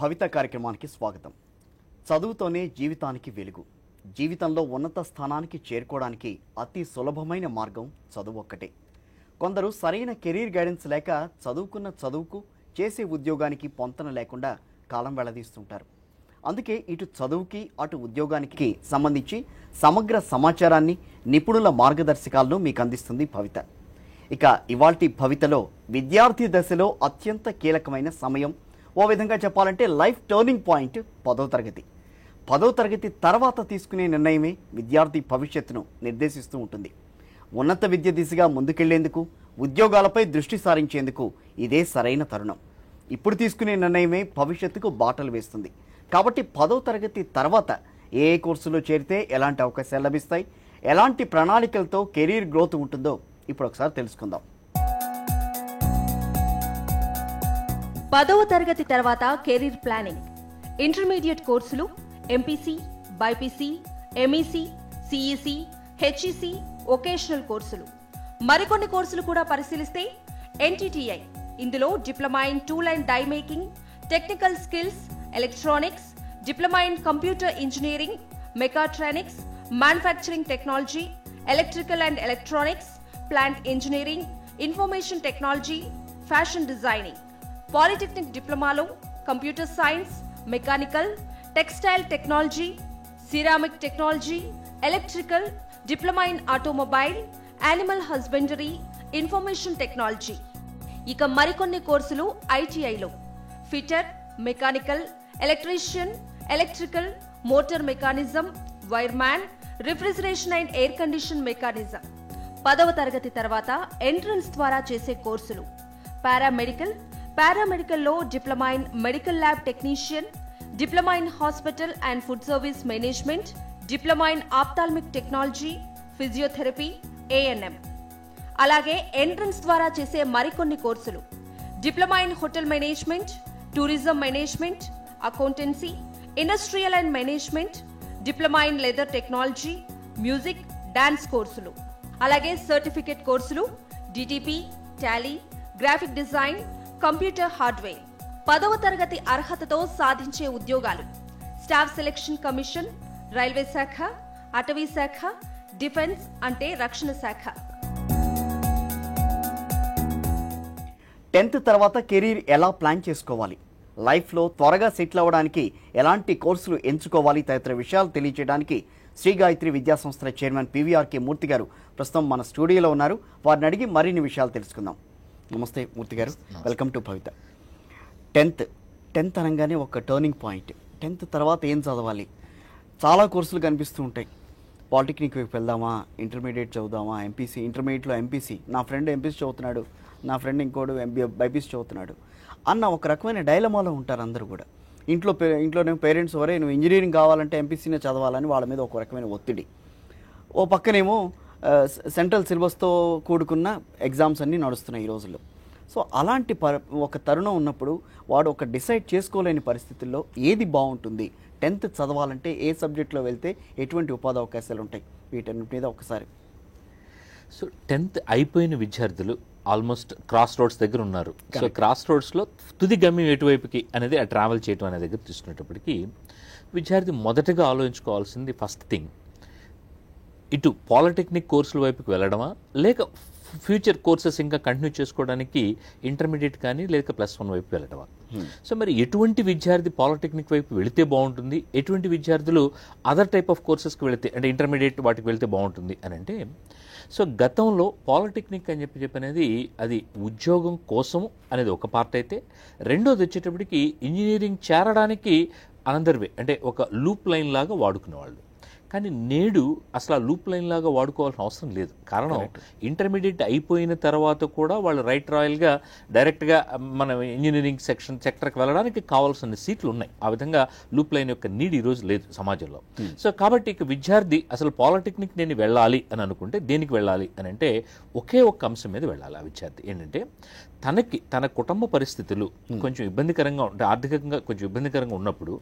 భవిత కార్యక్రమానికి స్వాగతం. చదువుతోనే జీవితానికి వెలుగు. జీవితంలో ఉన్నత స్థానానికి చేరుకోవడానికి అతి సులభమైన మార్గం చదువు ఒక్కటే. కొందరు సరైన కెరీర్ గైడెన్స్ లేక చదువుకున్న చదువుకు చేసే ఉద్యోగానికి పొంతన లేకుండా కాలం వెళ్లదీస్తుంటారు. అందుకే ఇటు చదువుకి అటు ఉద్యోగానికి సంబంధించి సమగ్ర సమాచారాన్ని, నిపుణుల మార్గదర్శకాలను మీకు అందిస్తుంది భవిత. ఇక ఇవాల్టి భవితలో విద్యార్థి దశలో అత్యంత కీలకమైన సమయం, ఓ విధంగా చెప్పాలంటే లైఫ్ టర్నింగ్ పాయింట్ 10వ తరగతి. 10వ తరగతి తర్వాత తీసుకునే నిర్ణయమే విద్యార్థి భవిష్యత్తును నిర్దేశిస్తూ ఉంటుంది. ఉన్నత విద్య దిశగా ముందుకెళ్లేందుకు, ఉద్యోగాలపై దృష్టి సారించేందుకు ఇదే సరైన తరుణం. ఇప్పుడు తీసుకునే నిర్ణయమే భవిష్యత్తుకు బాటలు వేస్తుంది. కాబట్టి 10వ తరగతి తర్వాత ఏ కోర్సులో చేరితే ఎలాంటి అవకాశాలు లభిస్తాయి, ఎలాంటి ప్రణాళికలతో కెరీర్ గ్రోత్ ఉంటుందో ఇప్పుడు ఒకసారి తెలుసుకుందాం. 10వ తరగతి తర్వాత కెరీర్ ప్లానింగ్, ఇంటర్మీడియట్ కోర్సులు, MPC, BiPC, MEC, CEC, HEC, vocational కోర్సులు, మరికొన్ని కోర్సులు కూడా పరిశీలిస్తే ఎన్టీటీఐ, ఇందులో diploma in tool and die making, technical skills, electronics, diploma in computer engineering, mechatronics, manufacturing technology, electrical and electronics, plant engineering, information technology, fashion designing, polytechnic డిప్లొమాలో computer science, mechanical, textile technology, ceramic technology, electrical, diploma in automobile, animal husbandry, information technology. ఇక మరికొన్ని కోర్సులు ఐటీఐలో fitter, mechanical, electrician, electrical, motor mechanism, wireman, refrigeration and air condition mechanism. 10వ తరగతి తర్వాత entrance ద్వారా చేసే కోర్సులు పారామెడికల్, పారామెడికల్లో diploma in medical lab technician, diploma in hospital and food service management, diploma in ophthalmic technology, physiotherapy, ANM. అలాగే entrance ద్వారా చేసే మరికొన్ని కోర్సులు diploma in hotel management, tourism management, accountancy, industrial and management, diploma in leather technology, music, dance కోర్సులు. అలాగే certificate కోర్సులు DTP, Tally, graphic design, computer hardware. 10వ తరగతి అర్హతతో సాధించే ఉద్యోగాలు స్టాఫ్ సెలక్షన్ కమిషన్, రైల్వే శాఖ, అటవీ శాఖ, డిఫెన్స్ అంటే రక్షణ శాఖ. 10th తర్వాత కెరీర్ ఎలా ప్లాన్ చేసుకోవాలి, లైఫ్లో త్వరగా సెటిల్ అవ్వడానికి ఎలాంటి కోర్సులు ఎంచుకోవాలి తదితర విషయాలు తెలియజేయడానికి శ్రీ గాయత్రి విద్యా సంస్థల చైర్మన్ పివిఆర్కే మూర్తి గారు ప్రస్తుతం మన స్టూడియోలో ఉన్నారు. వారిని అడిగి మరిన్ని విషయాలు తెలుసుకుందాం. నమస్తే మూర్తి గారు, వెల్కమ్ టు భవిత. 10th అనగానే ఒక టర్నింగ్ పాయింట్. 10th తర్వాత ఏం చదవాలి? చాలా కోర్సులు కనిపిస్తూ ఉంటాయి. పాలిటెక్నిక్ వైపు వెళ్దామా, ఇంటర్మీడియట్ చదువుదామా, ఎంపీసీ, ఇంటర్మీడియట్లో ఎంపీసీ, నా ఫ్రెండ్ ఎంపీసీ చదువుతున్నాడు, నా ఫ్రెండ్ ఇంకోడు బైపీసీ చదువుతున్నాడు అన్న ఒక రకమైన డైలమాలో ఉంటారు అందరూ కూడా. ఇంట్లోనే పేరెంట్స్ వరే నువ్వు ఇంజనీరింగ్ కావాలంటే ఎంపీసీనే చదవాలని వాళ్ళ మీద ఒక రకమైన ఒత్తిడి. ఓ పక్కనేమో సెంట్రల్ సిలబస్తో కూడుకున్న ఎగ్జామ్స్ అన్నీ నడుస్తున్నాయి ఈ రోజుల్లో. సో అలాంటి ఒక తరుణం ఉన్నప్పుడు వాడు ఒక డిసైడ్ చేసుకోలేని పరిస్థితుల్లో ఏది బాగుంటుంది, 10th చదవాలంటే ఏ సబ్జెక్ట్లో వెళ్తే ఎటువంటి ఉపాధి అవకాశాలు ఉంటాయి, వీటన్నిటి మీద ఒకసారి. సో 10th అయిపోయిన విద్యార్థులు ఆల్మోస్ట్ క్రాస్ రోడ్స్ దగ్గర ఉన్నారు. సో క్రాస్ రోడ్స్లో తుది గమ్యం ఎటువైపుకి అనేది ఆ ట్రావెల్ చేయటం అనే దగ్గర తీసుకునేటప్పటికి విద్యార్థి మొదటగా ఆలోచించుకోవాల్సింది ఫస్ట్ థింగ్, ఇటు పాలిటెక్నిక్ కోర్సుల వైపుకి వెళ్ళడమా, లేక ఫ్యూచర్ కోర్సెస్ ఇంకా కంటిన్యూ చేసుకోవడానికి ఇంటర్మీడియట్ కానీ లేక +1 వైపు వెళ్ళడమా. సో మరి ఎటువంటి విద్యార్థి పాలిటెక్నిక్ వైపు వెళితే బాగుంటుంది, ఎటువంటి విద్యార్థులు అదర్ టైప్ ఆఫ్ కోర్సెస్కి వెళితే అంటే ఇంటర్మీడియట్ వాటికి వెళితే బాగుంటుంది అని అంటే, సో గతంలో పాలిటెక్నిక్ అని చెప్పి అనేది అది ఉద్యోగం కోసం అనేది ఒక పార్ట్ అయితే, రెండోది వచ్చేటప్పటికి ఇంజనీరింగ్ చేరడానికి అనదర్ వే అంటే ఒక లూప్ లైన్ లాగా వాడుకునేవాళ్ళు. కానీ నేడు అసలు ఆ లూప్ లైన్ లాగా వాడుకోవాల్సిన అవసరం లేదు. కారణం ఇంటర్మీడియట్ అయిపోయిన తర్వాత కూడా వాళ్ళు రైట్ రాయల్గా డైరెక్ట్గా మన ఇంజనీరింగ్ సెక్టర్కి వెళ్ళడానికి కావాల్సిన సీట్లు ఉన్నాయి. ఆ విధంగా లూప్ లైన్ యొక్క నీడ్ ఈరోజు లేదు సమాజంలో. సో కాబట్టి ఇక విద్యార్థి అసలు పాలిటెక్నిక్ నేను వెళ్ళాలి అని అనుకుంటే దేనికి వెళ్ళాలి అని అంటే ఒకే ఒక్క అంశం మీద వెళ్ళాలి. ఆ విద్యార్థి ఏంటంటే తన కుటుంబ పరిస్థితులు కొంచెం ఇబ్బందికరంగా ఉంటే, ఆర్థికంగా కొంచెం ఇబ్బందికరంగా ఉన్నప్పుడు,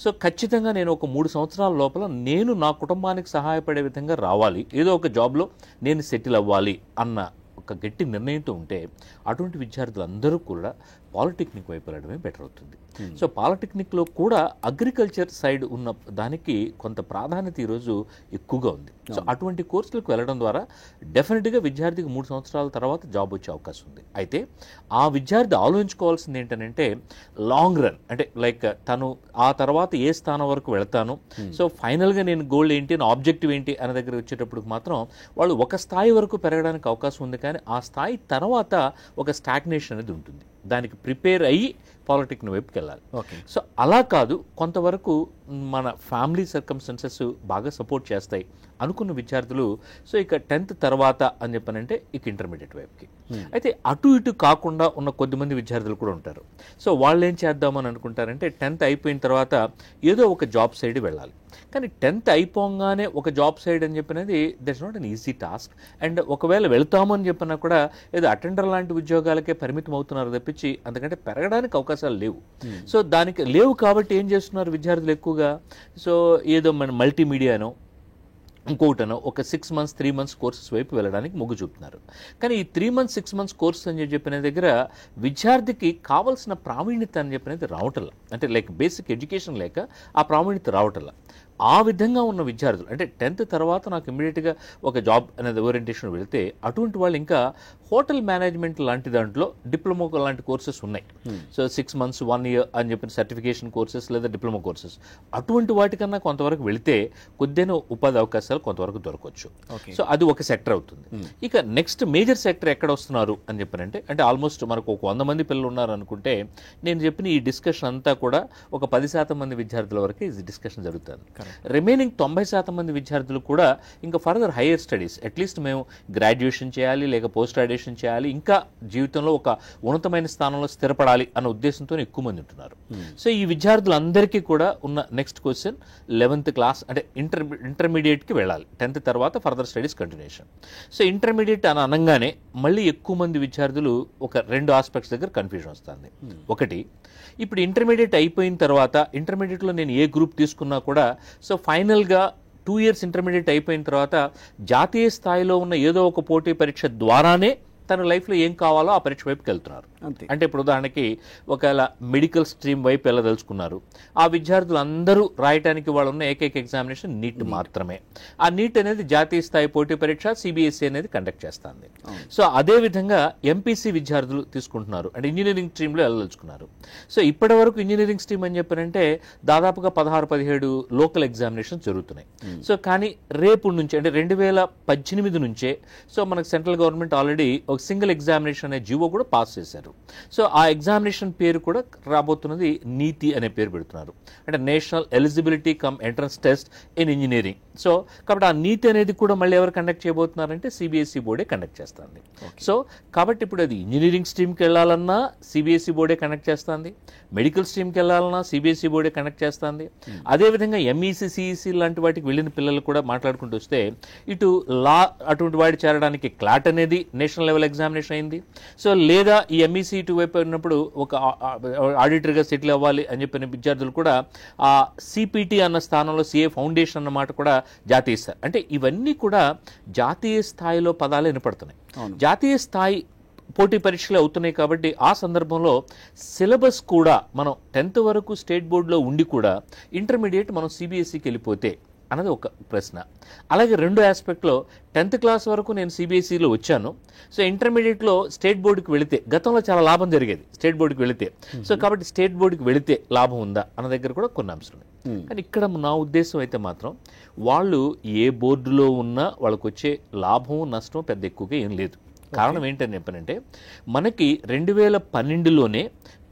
సో ఖచ్చితంగా నేను ఒక 3 సంవత్సరాల లోపల నేను నా కుటుంబానికి సహాయపడే విధంగా రావాలి, ఏదో ఒక జాబ్లో నేను సెటిల్ అవ్వాలి అన్న ఒక గట్టి నిర్ణయంతో ఉంటే అటువంటి విద్యార్థులందరూ కూడా పాలిటెక్నిక్ వైపు వెళ్ళడమే బెటర్ అవుతుంది. సో పాలిటెక్నిక్లో కూడా అగ్రికల్చర్ సైడ్ ఉన్న దానికి కొంత ప్రాధాన్యత ఈరోజు ఎక్కువగా ఉంది. సో అటువంటి కోర్సులకు వెళ్ళడం ద్వారా డెఫినెట్గా విద్యార్థికి 3 సంవత్సరాల తర్వాత జాబ్ వచ్చే అవకాశం ఉంది. అయితే ఆ విద్యార్థి ఆలోచించుకోవాల్సింది ఏంటంటే లాంగ్ రన్, అంటే లైక్ తను ఆ తర్వాత ఏ స్థానం వరకు వెళ్తాను, సో ఫైనల్గా నేను గోల్ ఏంటి, నా ఆబ్జెక్టివ్ ఏంటి అనే దగ్గర వచ్చేటప్పుడు మాత్రం వాళ్ళు ఒక స్థాయి వరకు పెరగడానికి అవకాశం ఉంది. కానీ ఆ స్థాయి తర్వాత ఒక స్టాగ్నేషన్ అనేది ఉంటుంది. దానికి ప్రిపేర్ అయ్యి పాలిటెక్నిక్ వైపుకి వెళ్ళాలి. సో అలా కాదు, కొంతవరకు మన ఫ్యామిలీ సర్కమ్స్టెన్సెస్ బాగా సపోర్ట్ చేస్తాయి అనుకున్న విద్యార్థులు సో ఇక 10th తర్వాత అని చెప్పనంటే ఇక ఇంటర్మీడియట్ వైపుకి. అయితే అటు ఇటు కాకుండా ఉన్న కొద్దిమంది విద్యార్థులు కూడా ఉంటారు. సో వాళ్ళు ఏం చేద్దామని అనుకుంటారంటే 10th అయిపోయిన తర్వాత ఏదో ఒక జాబ్ సైడ్ వెళ్ళాలి. కానీ 10th అయిపోగానే ఒక జాబ్ సైడ్ అని చెప్పినది that's not an easy task. And ఒకవేళ వెళ్తాము అని చెప్పినా కూడా ఏదో అటెండర్ లాంటి ఉద్యోగాలకే పరిమితం అవుతున్నారు తప్పించి అంతకంటే పెరగడానికి అవకాశాలు లేవు. సో దానికి లేవు కాబట్టి ఏం చేస్తున్నారు విద్యార్థులు ఎక్కువగా, సో ఏదో మన మల్టీమీడియానో ఇంకొకటనో ఒక 6 months 3 months కోర్సెస్ వైపు వెళ్ళడానికి మొగ్గు చూపుతున్నారు. కానీ ఈ 3 months 6 months కోర్సెస్ అని చెప్పిన దగ్గర విద్యార్థికి కావాల్సిన ప్రావీణ్యత అని చెప్పినది రావటంలా, అంటే లైక్ బేసిక్ ఎడ్యుకేషన్ లేక ఆ ప్రావీణ్యత రావటంలా. ఆ విధంగా ఉన్న విద్యార్థులు అంటే 10th తర్వాత నాకు ఇమ్మీడియట్గా ఒక జాబ్ అనేది ఓరియంటేషన్ వెళ్తే అటువంటి వాళ్ళు ఇంకా హోటల్ మేనేజ్మెంట్ లాంటి దాంట్లో డిప్లొమా లాంటి కోర్సెస్ ఉన్నాయి. సో 6 months 1 year అని చెప్పిన సర్టిఫికేషన్ కోర్సెస్ లేదా డిప్లొమా కోర్సెస్ అటువంటి వాటికన్నా కొంతవరకు వెళితే కొద్దిగా ఉపాధి అవకాశాలు కొంతవరకు దొరకవచ్చు. సో అది ఒక సెక్టర్ అవుతుంది. ఇక నెక్స్ట్ మేజర్ సెక్టర్ ఎక్కడ వస్తున్నారు అని చెప్పారంటే అంటే ఆల్మోస్ట్ మనకు ఒక 100 మంది పిల్లలు ఉన్నారు అనుకుంటే నేను చెప్పిన ఈ డిస్కషన్ అంతా కూడా ఒక 10% మంది విద్యార్థుల వరకు ఈ డిస్కషన్ జరుగుతుంది. రిమైనింగ్ 90% మంది విద్యార్థులు కూడా ఇంకా ఫర్దర్ హైయర్ స్టడీస్ అట్లీస్ట్ మేము గ్రాడ్యుయేషన్ చేయాలి లేక పోస్ట్ గ్రాడ్యుయేషన్ చేయాలి, ఇంకా జీవితంలో ఒక ఉన్నతమైన స్థానంలో స్థిరపడాలి అన్న ఉద్దేశంతో ఎక్కువ మంది ఉంటున్నారు. సో ఈ విద్యార్థులందరికీ కూడా ఉన్న నెక్స్ట్ క్వశ్చన్ 11th క్లాస్ అంటే ఇంటర్మీడియట్కి వెళ్ళాలి. 10th తర్వాత further studies continuation. So intermediate అని అనగానే మళ్ళీ ఎక్కువ మంది విద్యార్థులు ఒక 2 ఆస్పెక్ట్స్ దగ్గర కన్ఫ్యూజన్ వస్తుంది. ఒకటి, ఇప్పుడు ఇంటర్మీడియట్ అయిపోయిన తర్వాత ఇంటర్మీడియట్లో నేను ఏ గ్రూప్ తీసుకున్నా కూడా సో ఫైనల్గా 2 years ఇంటర్మీడియట్ అయిపోయిన తర్వాత జాతీయ స్థాయిలో ఉన్న ఏదో ఒక పోటీ పరీక్ష ద్వారానే తన లైఫ్లో ఏం కావాలో ఆ పరీక్ష వైపుకి వెళ్తున్నారు. అంటే ఇప్పుడు ఉదాహరణకి ఒకవేళ మెడికల్ స్ట్రీమ్ వైపు వెళ్ళదలుచుకున్నారు, ఆ విద్యార్థులు అందరూ రాయటానికి వాళ్ళు ఉన్న ఏకైక ఎగ్జామినేషన్ నీట్ మాత్రమే. ఆ నీట్ అనేది జాతీయ స్థాయి పోటీ పరీక్ష CBSE అనేది కండక్ట్ చేస్తుంది. సో అదే విధంగా MPC విద్యార్థులు తీసుకుంటున్నారు, అంటే ఇంజనీరింగ్ స్ట్రీమ్లో వెళ్ళదలుచుకున్నారు. సో ఇప్పటి వరకు ఇంజనీరింగ్ స్ట్రీమ్ అని చెప్పారంటే దాదాపుగా 16-17 లోకల్ ఎగ్జామినేషన్ జరుగుతున్నాయి. సో కానీ రేపు నుంచి అంటే 2018 నుంచే సో మనకు సెంట్రల్ గవర్నమెంట్ ఆల్రెడీ ఒక సింగిల్ ఎగ్జామినేషన్ అనే జీవో కూడా పాస్ చేశారు. సో ఆ ఎగ్జామినేషన్ పేరు కూడా రాబోతున్నది నీతి అనే పేరు పెడుతున్నారు, అంటే national eligibility cum entrance test in engineering. So కాబట్టి ఆ నీతి అనేది కూడా మళ్ళీ ఎవరు కండక్ట్ చేయబోతున్నారంటే CBSE బోర్డే కండక్ట్ చేస్తుంది. సో కాబట్టి ఇప్పుడు అది ఇంజనీరింగ్ స్ట్రీమ్కి వెళ్ళాలన్నా CBSE బోర్డే కండక్ట్ చేస్తుంది, మెడికల్ స్ట్రీమ్కి వెళ్ళాలన్నా CBSE బోర్డే కండక్ట్ చేస్తుంది. అదేవిధంగా MEC CEC లాంటి వాటికి వెళ్ళిన పిల్లలు కూడా మాట్లాడుకుంటూ వస్తే ఇటు లా అటువంటి వాటి చేరడానికి క్లాట్ అనేది నేషనల్ లెవెల్ ఎగ్జామినేషన్ అయింది. సో లేదా ఈ MEC ఇటు వైపు ఉన్నప్పుడు ఒక ఆడిటర్గా సెటిల్ అవ్వాలి అని చెప్పిన విద్యార్థులు కూడా ఆ CPT అన్న స్థానంలో CA ఫౌండేషన్ అన్నమాట కూడా జాతీయ స్థాయి, అంటే ఇవన్నీ కూడా జాతీయ స్థాయిలో పదాలు వినపడుతున్నాయి. జాతీయ స్థాయి పోటీ పరీక్షలు అవుతున్నాయి కాబట్టి ఆ సందర్భంలో సిలబస్ కూడా మనం 10th వరకు స్టేట్ బోర్డులో ఉండి కూడా ఇంటర్మీడియట్ మనం CBSEకి వెళ్ళిపోతే అన్నది ఒక ప్రశ్న. అలాగే రెండో ఆస్పెక్ట్లో 10th క్లాస్ వరకు నేను CBSEలో వచ్చాను, సో ఇంటర్మీడియట్లో స్టేట్ బోర్డుకి వెళితే గతంలో చాలా లాభం జరిగేది స్టేట్ బోర్డుకి వెళితే, సో కాబట్టి స్టేట్ బోర్డుకి వెళితే లాభం ఉందా అన్న దగ్గర కూడా కొన్ని అంశాలు. కానీ ఇక్కడ నా ఉద్దేశం అయితే మాత్రం వాళ్ళు ఏ బోర్డులో ఉన్నా వాళ్ళకు వచ్చే లాభం నష్టం పెద్ద ఎక్కువగా ఏం లేదు. కారణం ఏంటని చెప్పనంటే మనకి 2012లోనే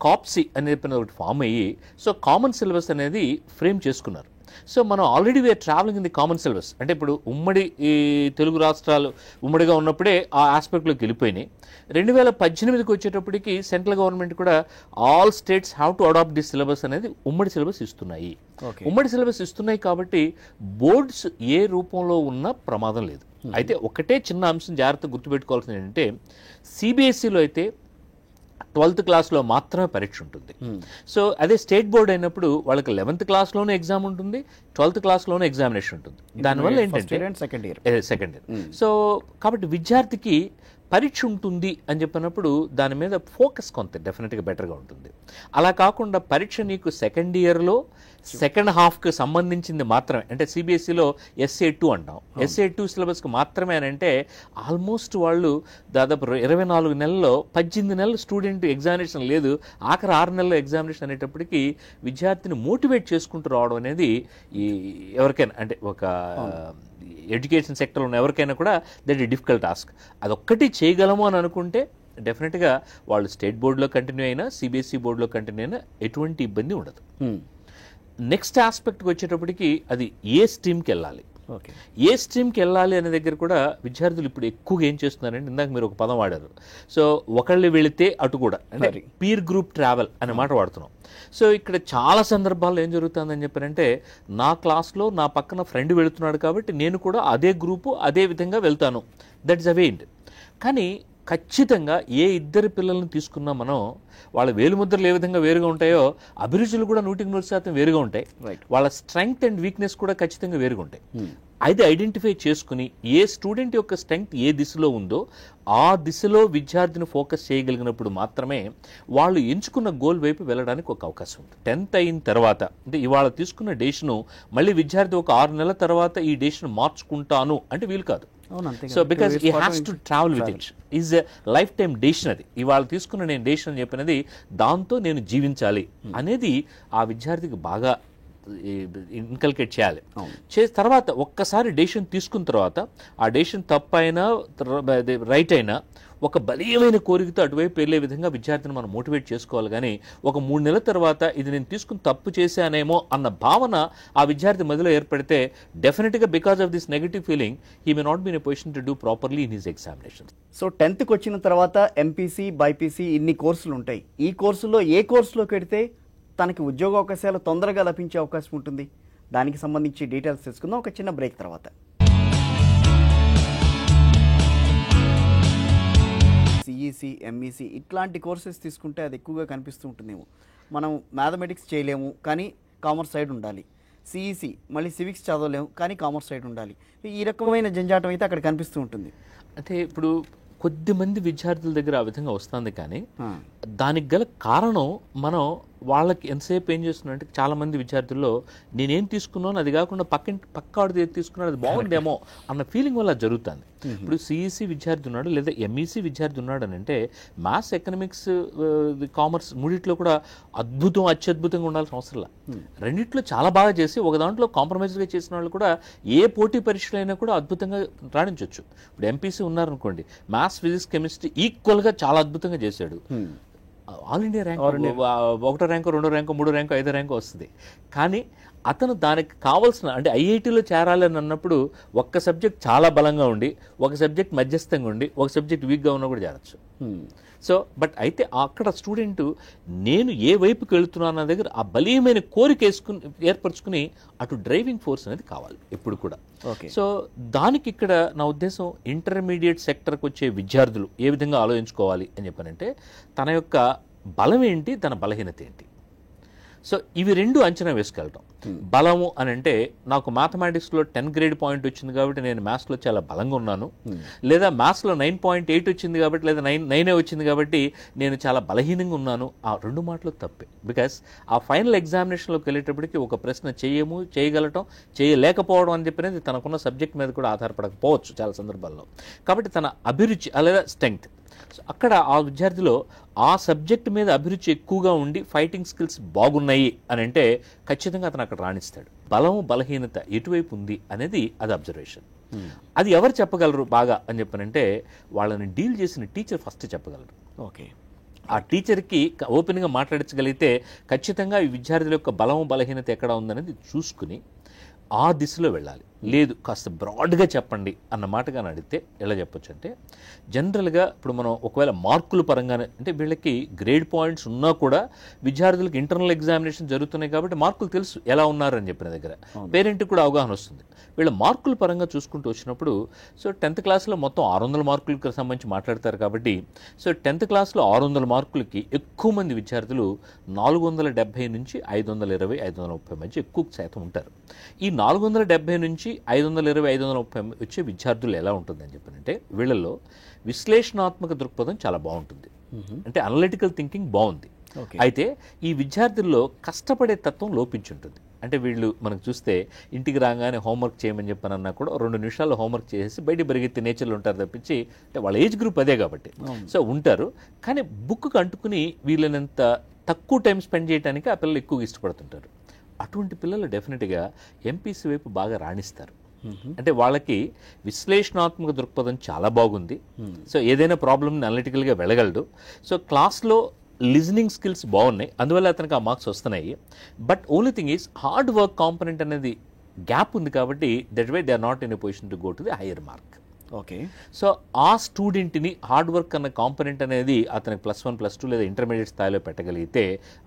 కాప్సీ అని చెప్పిన ఒకటి ఫామ్ అయ్యి సో కామన్ సిలబస్ అనేది ఫ్రేమ్ చేసుకున్నారు. సో మనం already we are travelling in the common syllabus, అంటే ఇప్పుడు ఉమ్మడి ఈ తెలుగు రాష్ట్రాలు ఉమ్మడిగా ఉన్నప్పుడే ఆ ఆస్పెక్ట్లోకి వెళ్ళిపోయినాయి. 2018కి వచ్చేటప్పటికి సెంట్రల్ గవర్నమెంట్ కూడా all states have to adopt this syllabus అనేది ఉమ్మడి సిలబస్ ఇస్తున్నాయి. ఉమ్మడి సిలబస్ ఇస్తున్నాయి కాబట్టి బోర్డ్స్ ఏ రూపంలో ఉన్నా ప్రమాదం లేదు. అయితే ఒకటే చిన్న అంశం జాగ్రత్తగా గుర్తుపెట్టుకోవాల్సింది ఏంటంటే CBSEలో అయితే 12th క్లాస్లో మాత్రమే పరీక్ష ఉంటుంది. సో అదే స్టేట్ బోర్డ్ అయినప్పుడు వాళ్ళకి 11th క్లాస్లోనే ఎగ్జామ్ ఉంటుంది, 12th క్లాస్లోనే ఎగ్జామినేషన్ ఉంటుంది. దానివల్ల ఏంటంటే సెకండ్ ఇయర్. సో కాబట్టి విద్యార్థికి పరీక్ష ఉంటుంది అని చెప్పినప్పుడు దాని మీద ఫోకస్ కొంత డెఫినెట్గా బెటర్గా ఉంటుంది. అలా కాకుండా పరీక్ష నీకు సెకండ్ ఇయర్లో సెకండ్ హాఫ్కి సంబంధించింది మాత్రమే, అంటే సిబిఎస్ఈలో SA2 అంటాం, SA2 సిలబస్కి మాత్రమే అని అంటే ఆల్మోస్ట్ వాళ్ళు దాదాపు 24 నెలల్లో 18 నెలలు స్టూడెంట్ ఎగ్జామినేషన్ లేదు, ఆఖరి 6 నెలల ఎగ్జామినేషన్ అనేటప్పటికీ విద్యార్థిని మోటివేట్ చేసుకుంటూ రావడం అనేది ఈ ఎవరికైనా అంటే ఒక ఎడ్యుకేషన్ సెక్టర్లో ఉన్న ఎవరికైనా కూడా దట్ ఈ డిఫికల్ట్ టాస్క్. అదొక్కటి చేయగలము అని అనుకుంటే డెఫినెట్గా వాళ్ళు స్టేట్ బోర్డులో కంటిన్యూ అయినా సిబిఎస్ఈ బోర్డులో కంటిన్యూ అయినా ఎటువంటి ఇబ్బంది ఉండదు. నెక్స్ట్ ఆస్పెక్ట్కి వచ్చేటప్పటికి అది ఏ స్ట్రీమ్కి వెళ్ళాలి, ఏ స్ట్రీమ్కి వెళ్ళాలి అనే దగ్గర కూడా విద్యార్థులు ఇప్పుడు ఎక్కువగా ఏం చేస్తున్నారంటే, ఇందాక మీరు ఒక పదం వాడారు, సో ఒకళ్ళు వెళితే అటు కూడా అంటే పీర్ గ్రూప్ ట్రావెల్ అనే మాట వాడుతున్నాం. సో ఇక్కడ చాలా సందర్భాల్లో ఏం జరుగుతుందని చెప్పారంటే, నా క్లాస్లో నా పక్కన ఫ్రెండ్ వెళుతున్నాడు కాబట్టి నేను కూడా అదే గ్రూపు అదే విధంగా వెళ్తాను, దట్ ఇస్ అ వే. కానీ ఖచ్చితంగా ఏ ఇద్దరు పిల్లల్ని తీసుకున్నా మనం వాళ్ళ వేలుముద్రలు ఏ విధంగా వేరుగా ఉంటాయో అభిరుచులు కూడా 100% వేరుగా ఉంటాయి, వాళ్ళ స్ట్రెంగ్త్ అండ్ వీక్నెస్ కూడా ఖచ్చితంగా వేరుగా ఉంటాయి. అది ఐడెంటిఫై చేసుకుని ఏ స్టూడెంట్ యొక్క స్ట్రెంగ్త్ ఏ దిశలో ఉందో ఆ దిశలో విద్యార్థిని ఫోకస్ చేయగలిగినప్పుడు మాత్రమే వాళ్ళు ఎంచుకున్న గోల్ వైపు వెళ్ళడానికి ఒక అవకాశం ఉంది. 10th అయిన తర్వాత అంటే ఇవాళ తీసుకున్న డెసిషను మళ్ళీ విద్యార్థి ఒక 6 నెలల తర్వాత ఈ డెసిషన్ మార్చుకుంటాను అంటే వీలు కాదు. సో బికాస్ ఈ has to travel with it, is a life time decision. అది ఇవాళ తీసుకున్న నేను డెసిషన్ చెప్పినది దాంతో నేను జీవించాలి అనేది ఆ విద్యార్థికి బాగా ఇన్కల్కేట్ చేయాలి. తర్వాత ఒక్కసారి డెసిషన్ తీసుకున్న తర్వాత ఆ డెసిషన్ తప్పు అయినా రైట్ అయినా ఒక బలీయమైన కోరికతో అటువైపు వెళ్ళే విధంగా విద్యార్థిని మనం మోటివేట్ చేసుకోవాలి. కానీ ఒక 3 నెలల తర్వాత ఇది నేను తీసుకుని తప్పు చేశానేమో అన్న భావన ఆ విద్యార్థి మధ్యలో ఏర్పడితే డెఫినెట్గా because of this negative feeling he may not be in a position to do properly in his examination. So 10th వచ్చిన తర్వాత ఎంపీసీ బైపీసీ ఇన్ని కోర్సులు ఉంటాయి. ఈ కోర్సులో ఏ కోర్సులోకి వెడితే తనకి ఉద్యోగ అవకాశాలు తొందరగా లభించే అవకాశం ఉంటుంది? దానికి సంబంధించి డీటెయిల్స్ తెలుసుకుందాం ఒక చిన్న బ్రేక్ తర్వాత. సిఈసి, ఎంఈసి ఇట్లాంటి కోర్సెస్ తీసుకుంటే అది ఎక్కువగా కనిపిస్తూ ఉంటుందేమో. మనం మ్యాథమెటిక్స్ చేయలేము కానీ కామర్స్ సైడ్ ఉండాలి, సిఈసి మళ్ళీ సివిక్స్ చదవలేము కానీ కామర్స్ సైడ్ ఉండాలి, ఈ రకమైన జంజాటం అయితే అక్కడ కనిపిస్తూ ఉంటుంది. అంటే ఇప్పుడు కొద్దిమంది విద్యార్థుల దగ్గర ఆ విధంగా వస్తుంది, కానీ దానికి గల కారణం మనం వాళ్ళకి ఎంతసేపు ఏం చేస్తున్నారంటే చాలామంది విద్యార్థుల్లో నేనేం తీసుకున్నాను అది కాకుండా పక్కాడిది ఏది తీసుకున్నాను అది బాగుందేమో అన్న ఫీలింగ్ వల్ల జరుగుతుంది. ఇప్పుడు సిఈసి విద్యార్థి ఉన్నాడు లేదా ఎంఈసి విద్యార్థి ఉన్నాడు అని అంటే మ్యాథ్స్, ఎకనామిక్స్, కామర్స్ మూడిట్లో కూడా అత్యద్భుతంగా ఉండాల్సిన అవసరం లేదు. రెండిట్లో చాలా బాగా చేసి ఒక దాంట్లో కాంప్రమైజ్గా చేసిన వాళ్ళు కూడా ఏ పోటీ పరీక్షలైనా కూడా అద్భుతంగా రాణించవచ్చు. ఇప్పుడు ఎంపీసీ ఉన్నారనుకోండి, మ్యాథ్స్, ఫిజిక్స్, కెమిస్ట్రీ ఈక్వల్గా చాలా అద్భుతంగా చేశాడు, ఆల్ ఇండియా ర్యాంక్ 1వ ర్యాంకు, 2వ ర్యాంకు, 3వ ర్యాంకు, 5వ ర్యాంకు వస్తుంది. కానీ అతను దానికి కావాల్సిన అంటే ఐఐటీలో చేరాలని అన్నప్పుడు ఒక్క సబ్జెక్ట్ చాలా బలంగా ఉండి ఒక సబ్జెక్ట్ మధ్యస్థంగా ఉండి ఒక సబ్జెక్ట్ వీక్గా ఉన్నా కూడా చేరచ్చు. సో బట్ అయితే అక్కడ స్టూడెంట్ నేను ఏ వైపుకి వెళుతున్నాను అన్న దగ్గర ఆ బలీయమైన కోరిక ఏర్పరచుకుని అటు డ్రైవింగ్ ఫోర్స్ అనేది కావాలి ఎప్పుడు కూడా. సో దానికి ఇక్కడ నా ఉద్దేశం ఇంటర్మీడియట్ సెక్టర్కి వచ్చే విద్యార్థులు ఏ విధంగా ఆలోచించుకోవాలి అని చెప్పానంటే తన యొక్క బలం ఏంటి, తన బలహీనత ఏంటి. సో ఇవి రెండు అంచనా వేసుకెళ్ళటం. బలము అని అంటే నాకు మ్యాథమెటిక్స్లో 10 గ్రేడ్ పాయింట్ వచ్చింది కాబట్టి నేను మ్యాథ్స్లో చాలా బలంగా ఉన్నాను, లేదా మ్యాథ్స్లో 9.8 వచ్చింది కాబట్టి లేదా 9 వచ్చింది కాబట్టి నేను చాలా బలహీనంగా ఉన్నాను. ఆ రెండు మాటలు తప్పే. బికాస్ ఆ ఫైనల్ ఎగ్జామినేషన్లోకి వెళ్ళేటప్పటికి ఒక ప్రశ్న చేయగలటం, చేయలేకపోవడం అని చెప్పినది తనకున్న సబ్జెక్ట్ మీద కూడా ఆధారపడకపోవచ్చు చాలా సందర్భాల్లో. కాబట్టి తన అభిరుచి లేదా స్ట్రెంగ్త్, సో అక్కడ ఆ విద్యార్థిలో ఆ సబ్జెక్ట్ మీద అభిరుచి ఎక్కువగా ఉండి ఫైటింగ్ స్కిల్స్ బాగున్నాయి అని అంటే ఖచ్చితంగా అతను అక్కడ రాణిస్తాడు. బలం, బలహీనత ఎటువైపు ఉంది అనేది అది అబ్జర్వేషన్. అది ఎవరు చెప్పగలరు బాగా అని చెప్పనంటే వాళ్ళని డీల్ చేసిన టీచర్ ఫస్ట్ చెప్పగలరు. ఓకే, ఆ టీచర్కి ఓపెన్గా మాట్లాడించగలిగితే ఖచ్చితంగా ఈ విద్యార్థుల యొక్క బలం, బలహీనత ఎక్కడ ఉందనేది చూసుకుని ఆ దిశలో వెళ్ళాలి. లేదు కాస్త బ్రాడ్గా చెప్పండి అన్న మాటగా అడిగితే ఎలా చెప్పొచ్చు అంటే జనరల్గా ఇప్పుడు మనం ఒకవేళ మార్కుల పరంగానే అంటే వీళ్ళకి గ్రేడ్ పాయింట్స్ ఉన్నా కూడా విద్యార్థులకు ఇంటర్నల్ ఎగ్జామినేషన్ జరుగుతున్నాయి కాబట్టి మార్కులు తెలుసు ఎలా ఉన్నారని చెప్పిన దగ్గర పేరెంట్కి కూడా అవగాహన వస్తుంది. వీళ్ళ మార్కుల పరంగా చూసుకుంటూ వచ్చినప్పుడు సో 10th క్లాస్లో మొత్తం 600 మార్కులకు సంబంధించి మాట్లాడతారు కాబట్టి సో 10th క్లాస్లో 600 మార్కులకి ఎక్కువ మంది విద్యార్థులు 470 నుంచి 520, 530 మధ్య ఎక్కువ శాతం ఉంటారు. ఈ 470 నుంచి 520, 530 వచ్చే విద్యార్థులు ఎలా ఉంటుందని చెప్పానంటే వీళ్ళల్లో విశ్లేషణాత్మక దృక్పథం చాలా బాగుంటుంది. అంటే అనలిటికల్ థింకింగ్ బాగుంది. అయితే ఈ విద్యార్థుల్లో కష్టపడే తత్వం లోపించుంటుంది. అంటే వీళ్ళు మనకు చూస్తే ఇంటికి రాగానే హోంవర్క్ చేయమని చెప్పనన్నా కూడా 2 నిమిషాల్లో హోంవర్క్ చేసి బయట పరిగెత్తి నేచర్లో ఉంటారు తప్పించి, అంటే వాళ్ళ ఏజ్ గ్రూప్ అదే కాబట్టి సో ఉంటారు. కానీ బుక్కు అంటుకుని వీళ్ళనంత తక్కువ టైం స్పెండ్ చేయడానికి ఆ పిల్లలు ఎక్కువగా ఇష్టపడుతుంటారు. అటువంటి పిల్లలు డెఫినెట్గా ఎంపీసీ వైపు బాగా రాణిస్తారు. అంటే వాళ్ళకి విశ్లేషణాత్మక దృక్పథం చాలా బాగుంది. సో ఏదైనా ప్రాబ్లమ్ని అనలిటికల్గా వెళ్ళగలడు. సో క్లాస్లో లిజనింగ్ స్కిల్స్ బాగున్నాయి, అందువల్ల అతనికి ఆ మార్క్స్ వస్తున్నాయి. But only thing is hard work component అనేది గ్యాప్ ఉంది కాబట్టి that way they are not in a position to go to the higher mark. Okay. So ఆ స్టూడెంట్ని హార్డ్ వర్క్ అన్న కాంపనెంట్ అనేది అతనికి +1, +2 లేదా ఇంటర్మీడియట్ స్థాయిలో పెట్టగలిగితే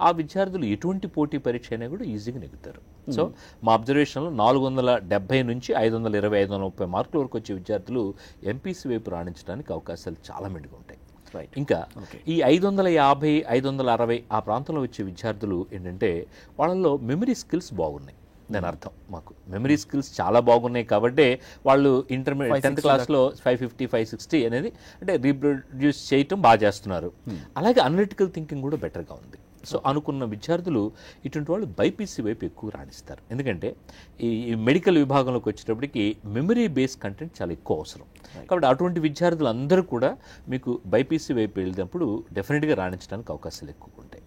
ఆ విద్యార్థులు ఎటువంటి పోటీ పరీక్ష అయినా కూడా ఈజీగా నెగ్గుతారు. సో మా అబ్జర్వేషన్లో 470 నుంచి 520, 530 మార్కుల వరకు వచ్చే విద్యార్థులు ఎంపీసీ వైపు రాణించడానికి అవకాశాలు చాలా మెండుగా ఉంటాయి. ఇంకా ఈ 550, 560 ఆ ప్రాంతంలో వచ్చే విద్యార్థులు ఏంటంటే వాళ్ళల్లో మెమరీ స్కిల్స్ బాగున్నాయి. దాని అర్థం మాకు మెమరీ స్కిల్స్ చాలా బాగున్నాయి కాబట్టి వాళ్ళు ఇంటర్మీడియట్ 10th క్లాస్లో 550, 560 అనేది అంటే రీప్రొడ్యూస్ చేయటం బాగా చేస్తున్నారు. అలాగే అనలిటికల్ థింకింగ్ కూడా బెటర్గా ఉంది. సో అనుకున్న విద్యార్థులు ఇటువంటి వాళ్ళు బైపీసీ వైపు ఎక్కువ రాణిస్తారు. ఎందుకంటే ఈ మెడికల్ విభాగంలోకి వచ్చేటప్పటికి మెమరీ బేస్ కంటెంట్ చాలా ఎక్కువ అవసరం కాబట్టి అటువంటి విద్యార్థులు అందరూ కూడా మీకు బైపీసీ వైపు వెళ్ళినప్పుడు డెఫినెట్గా రాణించడానికి అవకాశాలు ఎక్కువ ఉంటాయి.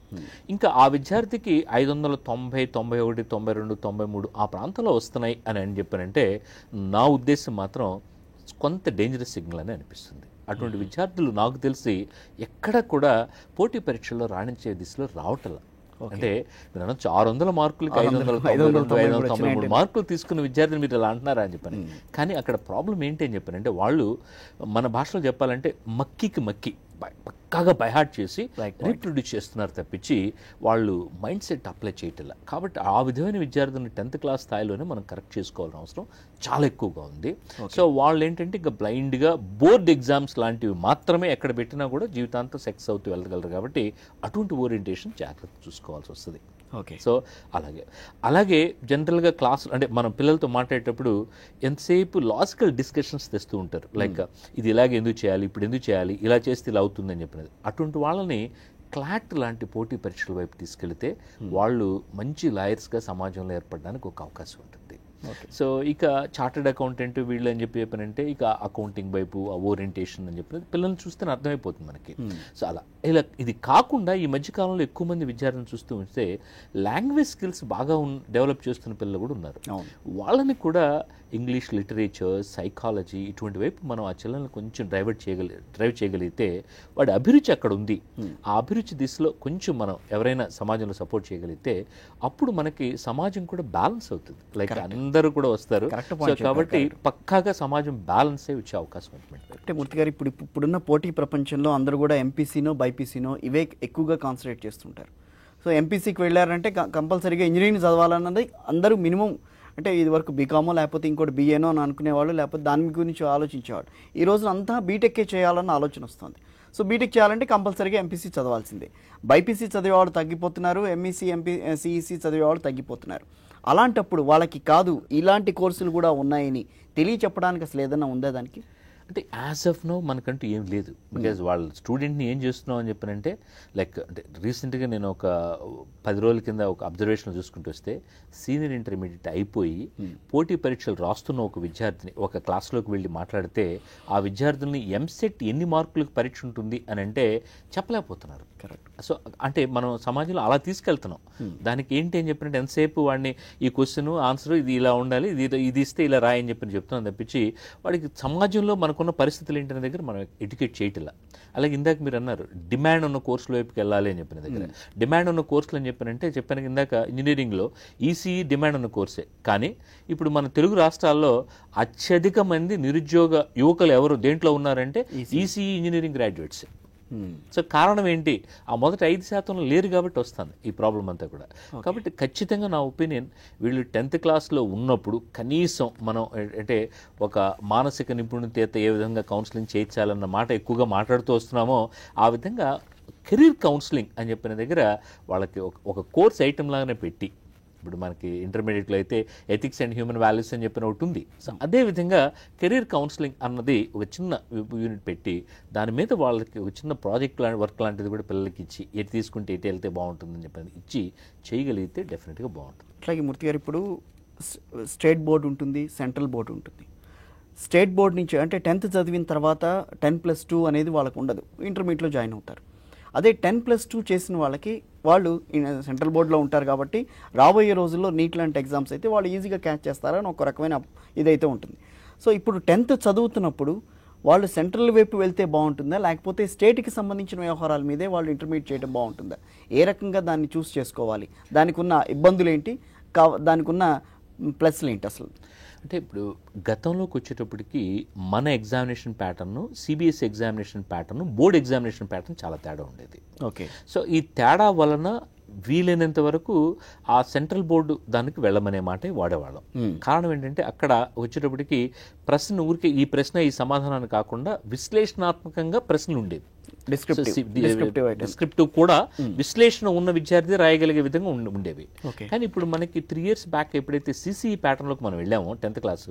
ఇంకా ఆ విద్యార్థికి 590, 91, 92, 93 ఆ ప్రాంతంలో వస్తున్నాయి అని చెప్పానంటే నా ఉద్దేశం మాత్రం కొంత డేంజరస్ సిగ్నల్ అని అనిపిస్తుంది. అటువంటి విద్యార్థులు నాకు తెలిసి ఎక్కడ కూడా పోటీ పరీక్షల్లో రాణించే దిశలో రావట్లా. అంటే మీరు అనొచ్చు 600 మార్కులకి 593 మార్కులు తీసుకున్న విద్యార్థులు మీరు ఇలా అంటున్నారా అని చెప్పని. కానీ అక్కడ ప్రాబ్లం ఏంటి అని చెప్పానంటే వాళ్ళు మన భాషలో చెప్పాలంటే మక్కి పక్కాగా బైహార్ట్ చేసి రీప్రొడ్యూస్ చేస్తున్నారు తప్పించి వాళ్ళు మైండ్ సెట్ అప్లై చేయట్లా. కాబట్టి ఆ విధమైన విద్యార్థులను 10th క్లాస్ స్థాయిలోనే మనం కరెక్ట్ చేసుకోవాల్సిన అవసరం చాలా ఎక్కువగా ఉంది. సో వాళ్ళు ఏంటంటే ఇంకా బ్లైండ్గా బోర్డ్ ఎగ్జామ్స్ లాంటివి మాత్రమే ఎక్కడ పెట్టినా కూడా జీవితాంతం సెక్స్ అవుతూ వెళ్ళగలరు. కాబట్టి అటువంటి ఓరియంటేషన్ జాగ్రత్త చూసుకోవాల్సి వస్తుంది. ఓకే. సో అలాగే జనరల్గా క్లాస్ అంటే మనం పిల్లలతో మాట్లాడేటప్పుడు ఎంతసేపు లాజికల్ డిస్కషన్స్ తెస్తూ ఉంటారు. లైక్ ఇది ఇలాగే ఎందుకు చేయాలి, ఇప్పుడు ఎందుకు చేయాలి, ఇలా చేస్తే ఇలా అవుతుందని చెప్పినది. అటువంటి వాళ్ళని క్లాట్ లాంటి పోటీ పరీక్షల వైపు తీసుకెళ్తే వాళ్ళు మంచి లాయర్స్గా సమాజంలో ఏర్పడడానికి ఒక అవకాశం ఉంటుంది. సో ఇక చార్టెడ్ అకౌంటెంట్ వీళ్ళు అని చెప్పానంటే ఇక అకౌంటింగ్ వైపు ఓరియంటేషన్ అని చెప్పి పిల్లల్ని చూస్తే అర్థమైపోతుంది మనకి. సో అలా ఇలా ఇది కాకుండా ఈ మధ్యకాలంలో ఎక్కువ మంది విద్యార్థులను చూస్తూ ఉంటే లాంగ్వేజ్ స్కిల్స్ బాగా డెవలప్ చేస్తున్న పిల్లలు కూడా ఉన్నారు. వాళ్ళని కూడా ఇంగ్లీష్ లిటరేచర్, సైకాలజీ ఇటువంటి వైపు మనం ఆ పిల్లల్ని కొంచెం డ్రైవ్ చేయగలిగితే వాడి అభిరుచి అక్కడ ఉంది. ఆ అభిరుచి దిశలో కొంచెం మనం ఎవరైనా సమాజంలో సపోర్ట్ చేయగలిగితే అప్పుడు మనకి సమాజం కూడా బ్యాలెన్స్ అవుతుంది. లైక్ అందరూ కూడా వస్తారు. సో కాబట్టి పక్కాగా సమాజం బ్యాలెన్స్ అయ్యి వచ్చే అవకాశం ఉంటుంది. అంటే మూర్తి గారు ఇప్పుడున్న పోటీ ప్రపంచంలో అందరూ కూడా ఎంపీసీనో బైపీసీనో ఇవే ఎక్కువగా కాన్సన్ట్రేట్ చేస్తుంటారు. సో ఎంపీసీకి వెళ్ళారంటే కంపల్సరీగా ఇంజనీరింగ్ చదవాలన్నది అందరూ మినిమం అంటే ఇది వరకు బీకామో లేకపోతే ఇంకోటి బీఏనో అని అనుకునేవాళ్ళు, లేకపోతే దాని గురించి ఆలోచించేవాడు. ఈ రోజున అంతా బీటెక్కే చేయాలన్న ఆలోచన వస్తుంది. సో బీటెక్ చేయాలంటే కంపల్సరీగా ఎంపీసీ చదవాల్సిందే. బైపీసీ చదివేవాళ్ళు తగ్గిపోతున్నారు, సిఈసీ చదివేవాళ్ళు తగ్గిపోతున్నారు. అలాంటప్పుడు వాళ్ళకి కాదు ఇలాంటి కోర్సులు కూడా ఉన్నాయని తెలియచెప్పడానికి అసలు ఏదైనా ఉందా దానికి? అంటే యాజ్ ఆఫ్ నో మనకంటూ ఏం లేదు. బికాజ్ వాళ్ళ స్టూడెంట్ని ఏం చేస్తున్నాం అని చెప్పానంటే లైక్ అంటే రీసెంట్గా నేను ఒక 10 రోజుల కింద ఒక అబ్జర్వేషన్ చూసుకుంటూ వస్తే సీనియర్ ఇంటర్మీడియట్ అయిపోయి పోటీ పరీక్షలు రాస్తున్న ఒక విద్యార్థిని ఒక క్లాస్లోకి వెళ్ళి మాట్లాడితే ఆ విద్యార్థుల్ని ఎంసెట్ ఎన్ని మార్కులకు పరీక్ష ఉంటుంది అని అంటే చెప్పలేకపోతున్నారు. కరెక్ట్. సో అంటే మనం సమాజంలో అలా తీసుకెళ్తున్నాం. దానికి ఏంటి అని చెప్పినట్టు ఎంతసేపు వాడిని ఈ క్వశ్చన్ ఆన్సర్ ఇది ఇలా ఉండాలి, ఇది ఇస్తే ఇలా రాయని చెప్తున్నాం తప్పించి వాడికి సమాజంలో మనకున్న పరిస్థితులు ఏంటనే దగ్గర మనం ఎడ్యుకేట్ చేయట్లా. అలాగే ఇందాక మీరు అన్నారు డిమాండ్ ఉన్న కోర్సుల వైపుకి వెళ్ళాలి అని చెప్పిన దగ్గర డిమాండ్ ఉన్న కోర్సులు అని చెప్పాను ఇందాక ఇంజనీరింగ్లో ఈసీఈ డిమాండ్ ఉన్న కోర్సే. కానీ ఇప్పుడు మన తెలుగు రాష్ట్రాల్లో అత్యధిక మంది నిరుద్యోగ యువకులు ఎవరు దేంట్లో ఉన్నారంటే ఈసీఈ ఇంజనీరింగ్ గ్రాడ్యుయేట్స్. సో కారణం ఏంటి? ఆ మొదటి 5% లేరు కాబట్టి వస్తుంది ఈ ప్రాబ్లం అంతా కూడా. కాబట్టి ఖచ్చితంగా నా ఒపీనియన్ వీళ్ళు 10th క్లాస్లో ఉన్నప్పుడు కనీసం మనం అంటే ఒక మానసిక నిపుణులతో ఏ విధంగా కౌన్సిలింగ్ చేయించాలన్న మాట ఎక్కువగా మాట్లాడుతూ వస్తున్నామో ఆ విధంగా కెరీర్ కౌన్సిలింగ్ అని చెప్పిన దగ్గర వాళ్ళకి ఒక కోర్స్ ఐటెం లాగానే పెట్టి ఇప్పుడు మనకి ఇంటర్మీడియట్లో అయితే ఎథిక్స్ అండ్ హ్యూమన్ వాల్యూస్ అని చెప్పిన ఒకటి ఉంది. సో అదేవిధంగా కెరీర్ కౌన్సిలింగ్ అన్నది ఒక చిన్న యూనిట్ పెట్టి దాని మీద వాళ్ళకి ఒక చిన్న ప్రాజెక్ట్ వర్క్ లాంటిది కూడా పిల్లలకి ఇచ్చి ఎటు తీసుకుంటే ఎటు వెళ్తే బాగుంటుందని చెప్పి ఇచ్చి చేయగలిగితే డెఫినెట్గా బాగుంటుంది. అట్లాగే మూర్తి గారు ఇప్పుడు స్టేట్ బోర్డు ఉంటుంది, సెంట్రల్ బోర్డు ఉంటుంది. స్టేట్ బోర్డు నుంచి అంటే 10th చదివిన తర్వాత 10+2 అనేది వాళ్ళకు ఉండదు, ఇంటర్మీడియట్లో జాయిన్ అవుతారు. అదే 10+2 చేసిన వాళ్ళకి వాళ్ళు సెంట్రల్ బోర్డులో ఉంటారు కాబట్టి రాబోయే రోజుల్లో నీట్ లాంటి ఎగ్జామ్స్ అయితే వాళ్ళు ఈజీగా క్యాచ్ చేస్తారని ఒక రకమైన ఇదైతే ఉంటుంది. సో ఇప్పుడు 10th చదువుతున్నప్పుడు వాళ్ళు సెంట్రల్ వైపు వెళ్తే బాగుంటుందా, లేకపోతే స్టేట్కి సంబంధించిన వ్యవహారాల మీదే వాళ్ళు ఇంటర్మీడియట్ చేయడం బాగుంటుందా? ఏ రకంగా దాన్ని చూస్ చేసుకోవాలి? దానికి ఉన్న ఇబ్బందులు ఏంటి, దానికి ఉన్న ప్లస్లు ఏంటి అసలు? అంటే ఇప్పుడు గతంలోకి వచ్చేటప్పటికి మన examination pattern, CBSE examination pattern, board examination pattern చాలా తేడా ఉండేది. ఓకే. సో ఈ తేడా వలన వీలైనంత వరకు ఆ సెంట్రల్ బోర్డు దానికి వెళ్ళమనే మాట వాడేవాళ్ళం. కారణం ఏంటంటే అక్కడ వచ్చేటప్పటికి ప్రశ్న ఊరికి ఈ ప్రశ్న ఈ సమాధానాన్ని కాకుండా విశ్లేషణాత్మకంగా ప్రశ్నలు ఉండేవి. డిస్క్రిప్టివ్ కూడా విశ్లేషణ ఉన్న విద్యార్థి రాయగలిగే విధంగా ఉండేవి. కానీ ఇప్పుడు మనకి 3 years బ్యాక్ ఎప్పుడైతే సిసిఈ ప్యాటర్న్ లోకి మనం వెళ్ళామో 10th క్లాస్,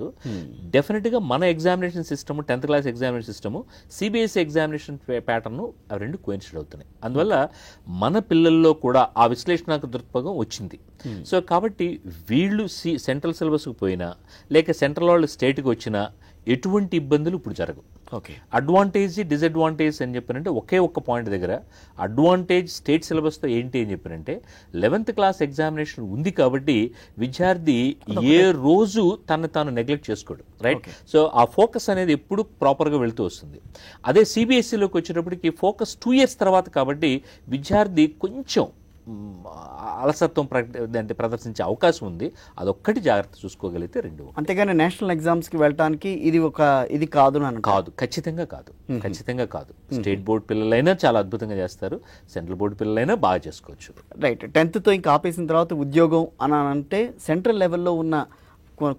డెఫినెట్ గా మన examination system 10th class examination system CBSE examination pattern అవి రెండు కోయిన్సిడ్ అవుతున్నాయి. అందువల్ల మన పిల్లల్లో కూడా ఆ విశ్లేషణాత్మక దృక్పథం వచ్చింది. సో కాబట్టి వీళ్ళు సెంట్రల్ సిలబస్కి పోయినా లేక సెంట్రల్ వాళ్ళు స్టేట్కి వచ్చినా ఎటువంటి ఇబ్బందులు ఇప్పుడు జరగవు. ఓకే. అడ్వాంటేజ్ డిసడ్వాంటేజ్ అని చెప్పినంటే ఒకే ఒక్క పాయింట్ దగ్గర అడ్వాంటేజ్ స్టేట్ సిలబస్తో ఏంటి అని చెప్పినంటే 11th క్లాస్ ఎగ్జామినేషన్ ఉంది కాబట్టి విద్యార్థి ఏ రోజు తాను నెగ్లెక్ట్ చేసుకోడు, రైట్? సో ఆ ఫోకస్ అనేది ఎప్పుడు ప్రాపర్గా వెళ్తూ వస్తుంది. అదే సిబిఎస్ఈలోకి వచ్చేటప్పటికి ఫోకస్ 2 years తర్వాత కాబట్టి విద్యార్థి కొంచెం అలసత్వం అంటే ప్రదర్శించే అవకాశం ఉంది. అదొక్కటి జాగ్రత్త చూసుకోగలిగితే రెండు. అంతేగాని నేషనల్ ఎగ్జామ్స్కి వెళ్ళడానికి ఇది కాదు, ఖచ్చితంగా కాదు. స్టేట్ బోర్డు పిల్లలైనా చాలా అద్భుతంగా చేస్తారు, సెంట్రల్ బోర్డు పిల్లలైనా బాగా చేసుకోవచ్చు. రైట్. 10th ఇంకా ఆపేసిన తర్వాత ఉద్యోగం అని అంటే సెంట్రల్ లెవెల్లో ఉన్న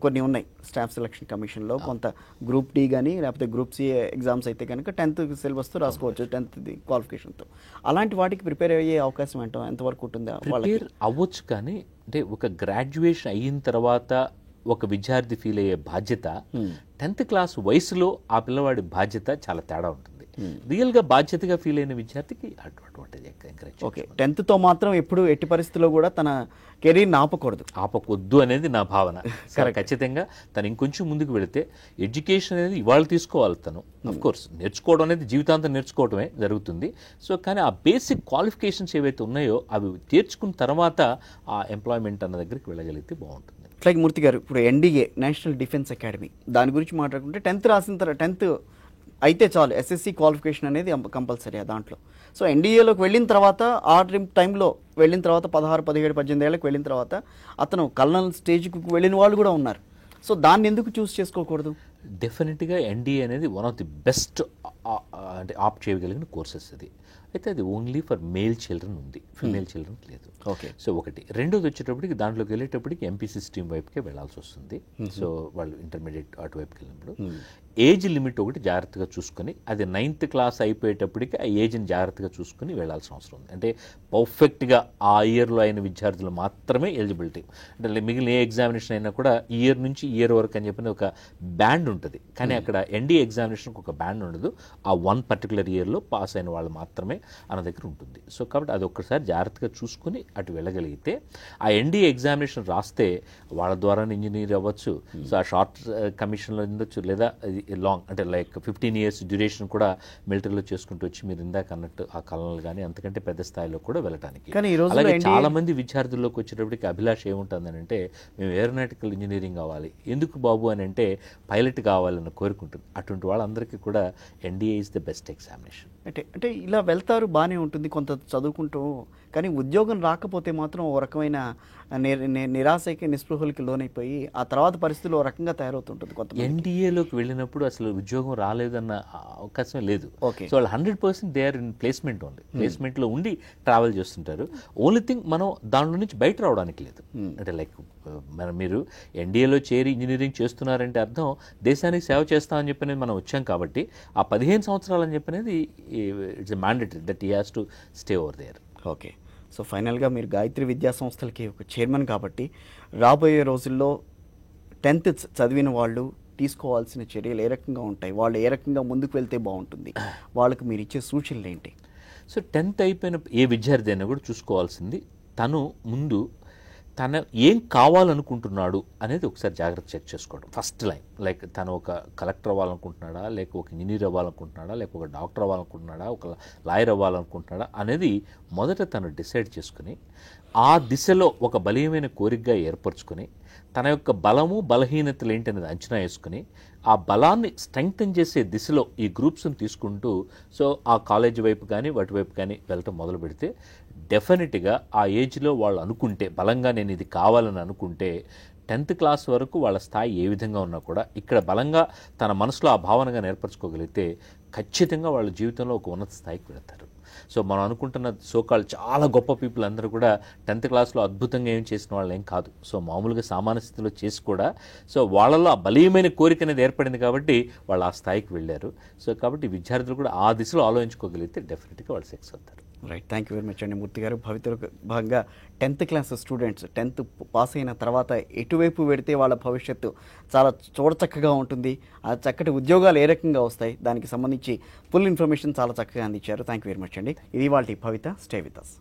కొన్ని ఉన్నాయి. స్టాఫ్ సెలక్షన్ కమిషన్లో కొంత గ్రూప్ డి కానీ లేకపోతే గ్రూప్ సి ఎగ్జామ్స్ అయితే కనుక 10th సిలబస్తో రాసుకోవచ్చు, 10th క్వాలిఫికేషన్తో. అలాంటి వాటికి ప్రిపేర్ అయ్యే అవకాశం ఎంతవరకు ఉంటుంది? ప్రిపేర్ అవ్వచ్చు, కానీ అంటే ఒక గ్రాడ్యుయేషన్ అయిన తర్వాత ఒక విద్యార్థి ఫీల్ అయ్యే బాధ్యత 10th క్లాస్ వయసులో ఆ పిల్లవాడి బాధ్యత చాలా తేడా ఉంటుంది. రియల్గా బాధ్యతగా ఫీల్ అయిన విద్యార్థికి అడ్వాంటేజ్ ఎంకరేజ్. ఓకే. 10th మాత్రం ఎప్పుడు ఎట్టి పరిస్థితుల్లో కూడా తన కెరీర్ని ఆపకొద్దు అనేది నా భావన. ఖచ్చితంగా తను ఇంకొంచెం ముందుకు వెళితే ఎడ్యుకేషన్ అనేది ఇవాళ తీసుకోవాలి. తను అఫ్ కోర్స్ నేర్చుకోవడం అనేది జీవితాంతం నేర్చుకోవడమే జరుగుతుంది. సో కానీ ఆ బేసిక్ క్వాలిఫికేషన్స్ ఏవైతే ఉన్నాయో అవి తీర్చుకున్న తర్వాత ఆ ఎంప్లాయ్మెంట్ అన్న దగ్గరికి వెళ్ళగలిగితే బాగుంటుంది. అట్లాగే మూర్తి గారు, ఇప్పుడు ఎన్డీఏ నేషనల్ డిఫెన్స్ అకాడమీ దాని గురించి మాట్లాడుకుంటే 10th రాసిన తర్వాత 10th అయితే చాలు, ఎస్ఎస్సి క్వాలిఫికేషన్ అనేది కంపల్సరీ దాంట్లో. సో ఎన్డీఏలోకి వెళ్ళిన తర్వాత ఆ టైంలో వెళ్ళిన తర్వాత 16, 17, 18 ఏళ్ళకి వెళ్ళిన తర్వాత అతను కల్నల్ స్టేజ్కి వెళ్ళిన వాళ్ళు కూడా ఉన్నారు. సో దాన్ని ఎందుకు చూస్ చేసుకోకూడదు? డెఫినెట్గా ఎన్డీఏ అనేది వన్ ఆఫ్ ది బెస్ట్ అంటే ఆప్ట్ చేయగలిగిన కోర్సెస్ అది. అయితే అది ఓన్లీ ఫర్ మేల్ చిల్డ్రన్ ఉంది, ఫిమేల్ చిల్డ్రన్ లేదు. ఓకే. సో ఒకటి. రెండోది వచ్చేటప్పటికి దాంట్లోకి వెళ్ళేటప్పటికి ఎంపీసీ స్ట్రీమ్ వైపుకే వెళ్ళాల్సి వస్తుంది. సో వాళ్ళు ఇంటర్మీడియట్ అటువైపుకి వెళ్ళినప్పుడు ఏజ్ లిమిట్ ఒకటి జాగ్రత్తగా చూసుకొని, అది 9th క్లాస్ అయిపోయేటప్పటికి ఆ ఏజ్ని జాగ్రత్తగా చూసుకొని వెళ్ళాల్సిన అవసరం ఉంది. అంటే పర్ఫెక్ట్గా ఆ ఇయర్లో అయిన విద్యార్థులు మాత్రమే ఎలిజిబిలిటీ. అంటే మిగిలిన ఏ ఎగ్జామినేషన్ అయినా కూడా ఇయర్ నుంచి ఇయర్ వరకు అని చెప్పిన ఒక బ్యాండ్ ఉంటుంది, కానీ అక్కడ ఎన్డీఏ ఎగ్జామినేషన్కి ఒక బ్యాండ్ ఉండదు. ఆ 1 పర్టికులర్ ఇయర్లో పాస్ అయిన వాళ్ళు మాత్రమే అన్న దగ్గర ఉంటుంది. సో కాబట్టి అది ఒక్కసారి జాగ్రత్తగా చూసుకొని అటు వెళ్ళగలిగితే ఆ ఎన్డీఏ ఎగ్జామినేషన్ రాస్తే వాళ్ళ ద్వారా ఇంజనీర్ అవ్వచ్చు. సో ఆ షార్ట్ కమిషన్లో ఉండొచ్చు, లేదా లాంగ్ అంటే లైక్ 15 years డ్యూరేషన్ కూడా మిలిటరీలో చేసుకుంటూ వచ్చి మీరు ఇందాక అన్నట్టు ఆ కలనలు కానీ అంతకంటే పెద్ద స్థాయిలో కూడా వెళ్ళటానికి. అలాగే చాలా మంది విద్యార్థుల్లోకి వచ్చేటప్పటికి అభిలాష ఏముంటుందని అంటే మేము ఏరోనాటికల్ ఇంజనీరింగ్ కావాలి, ఎందుకు బాబు అని అంటే పైలట్ కావాలని కోరుకుంటుంది. అటువంటి వాళ్ళందరికీ కూడా NDA is the best examination. అంటే ఇలా వెళ్తారు, బాగానే ఉంటుంది కొంత చదువుకుంటూ, కానీ ఉద్యోగం రాకపోతే మాత్రం ఓ రకమైన నిరాశకి నిస్పృహలకి లోనైపోయి ఆ తర్వాత పరిస్థితులు ఓ రకంగా తయారవుతుంటుంది. కొంత ఎన్డీఏలోకి వెళ్ళినప్పుడు అసలు ఉద్యోగం రాలేదన్న అవకాశం లేదు. ఓకే. సో వాళ్ళు 100% they are in placement only, ప్లేస్మెంట్లో ఉండి ట్రావెల్ చేస్తుంటారు. ఓన్లీ థింగ్ మనం దాంట్లో నుంచి బయట రావడానికి లేదు. అంటే లైక్ మీరు ఎన్డీఏలో చేరి ఇంజనీరింగ్ చేస్తున్నారంటే అర్థం దేశానికి సేవ చేస్తామని చెప్పినది మనం వచ్చాం కాబట్టి ఆ 15 సంవత్సరాలు అని చెప్పినది it's mandatory that he has to stay over there. Okay. So ఫైనల్గా మీరు గాయత్రి విద్యా సంస్థలకి ఒక చైర్మన్ కాబట్టి రాబోయే రోజుల్లో 10th చదివిన వాళ్ళు తీసుకోవాల్సిన చర్యలు ఏ రకంగా ఉంటాయి, వాళ్ళు ఏ రకంగా ముందుకు వెళ్తే బాగుంటుంది, వాళ్ళకి మీరు ఇచ్చే సూచనలు ఏంటి? సో 10th అయిపోయిన ఏ విద్యార్థి అయినా కూడా చూసుకోవాల్సింది తను ముందు తన ఏం కావాలనుకుంటున్నాడు అనేది ఒకసారి జాగ్రత్త చెక్ చేసుకోవడం. ఫస్ట్ లైన్ లైక్ తను ఒక కలెక్టర్ అవ్వాలనుకుంటున్నాడా, లేక ఒక ఇంజనీర్ అవ్వాలనుకుంటున్నాడా, లేక ఒక డాక్టర్ అవ్వాలనుకుంటున్నాడా, ఒక లాయర్ అవ్వాలనుకుంటున్నాడా అనేది మొదట తను డిసైడ్ చేసుకుని ఆ దిశలో ఒక బలీయమైన కోరికగా ఏర్పరచుకొని తన యొక్క బలము బలహీనతలు ఏంటి అనేది అంచనా వేసుకుని ఆ బలాన్ని స్ట్రెంగ్తన్ చేసే దిశలో ఈ గ్రూప్స్ని తీసుకుంటూ సో ఆ కాలేజ్ వైపు కానీ వాటి వైపు కానీ వెళ్ళటం మొదలు పెడితే డెఫినెట్గా ఆ ఏజ్లో వాళ్ళు అనుకుంటే బలంగా నేను ఇది కావాలని అనుకుంటే 10th క్లాస్ వరకు వాళ్ళ స్థాయి ఏ విధంగా ఉన్నా కూడా ఇక్కడ బలంగా తన మనసులో ఆ భావనగా నేర్పరచుకోగలిగితే ఖచ్చితంగా వాళ్ళ జీవితంలో ఒక ఉన్నత స్థాయికి వెళ్తారు. సో మనం అనుకుంటున్న సోకాల్ చాలా గొప్ప పీపుల్ అందరూ కూడా 10th క్లాస్లో అద్భుతంగా ఏం చేసిన వాళ్ళు ఏం కాదు. సో మామూలుగా సామాన్య స్థితిలో చేసి కూడా సో వాళ్ళలో ఆ బలీయమైన కోరిక అనేది ఏర్పడింది కాబట్టి వాళ్ళు ఆ స్థాయికి వెళ్ళారు. సో కాబట్టి విద్యార్థులు కూడా ఆ దిశలో ఆలోచించుకోగలిగితే డెఫినెట్గా వాళ్ళు సక్సెస్ అవుతారు. Right, thank you very much అండి మూర్తి గారు. భవిష్యత్తులో భాగంగా 10th class students 10th pass అయిన తర్వాత ఎటువైపు పెడితే వాళ్ళ భవిష్యత్తు చాలా చూడచక్కగా ఉంటుంది, ఆ చక్కటి ఉద్యోగాలు ఏ రకంగా వస్తాయి, దానికి సంబంధించి ఫుల్ ఇన్ఫర్మేషన్ చాలా చక్కగా అందించారు. థ్యాంక్ యూ వెరీ మచ్ అండి. ఇది వాళ్ళ భవిత. Stay with us.